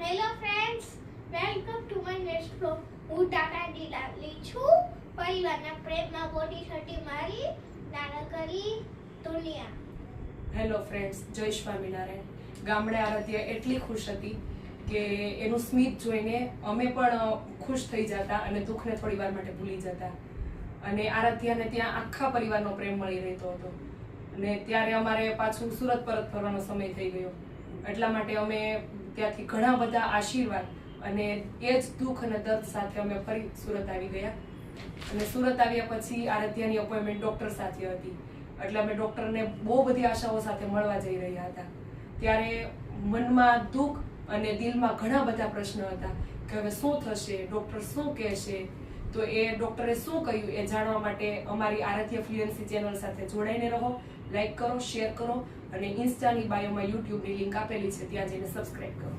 Hello friends, welcome to my next blog. હું ટાટા ડીલાલી છું. પરિવારના પ્રેમમાં બોડી છટી મારી નાનકડી દુનિયા. હેલો ફ્રેન્ડ્સ, જય સ્વામિનારાયણ. ગામડે આરાધ્યા એટલી ખુશ હતી કે એનું સ્મિત જોઈને અમે પણ ખુશ થઈ જતા અને દુઃખને થોડી વાર માટે ભૂલી જતા. અને આરાધ્યાને ત્યાં આખા પરિવારનો પ્રેમ મળી રહેતો હતો. અને ત્યારે અમારે પાછું સુરત પરત ફરવાનો સમય થઈ ગયો. એટલા માટે અમે ત્યાંથી ઘણા બધા આશીર્વાદ અને એ જ દુઃખ અને દર્દ સાથે અમે ફરી સુરત આવી ગયા. અને સુરત આવ્યા પછી આરાધ્યાની અપોઇન્ટમેન્ટ ડૉક્ટર સાથે હતી. એટલે અમે ડૉક્ટરને બહુ બધી આશાઓ સાથે મળવા જઈ રહ્યા હતા. ત્યારે મનમાં દુઃખ અને દિલમાં ઘણા બધા પ્રશ્નો હતા કે હવે શું થશે, ડૉક્ટર શું કહેશે. તો એ ડૉક્ટરે શું કહ્યું એ જાણવા માટે અમારી આરાધ્યા ફ્લુએન્સી ચેનલ સાથે જોડાઈને રહો. લાઈક કરો, શેર કરો અને ઇન્સ્ટાની બાયોમાં યુટ્યુબની લિંક આપેલી છે, ત્યાં જઈને સબસ્ક્રાઈબ કરો.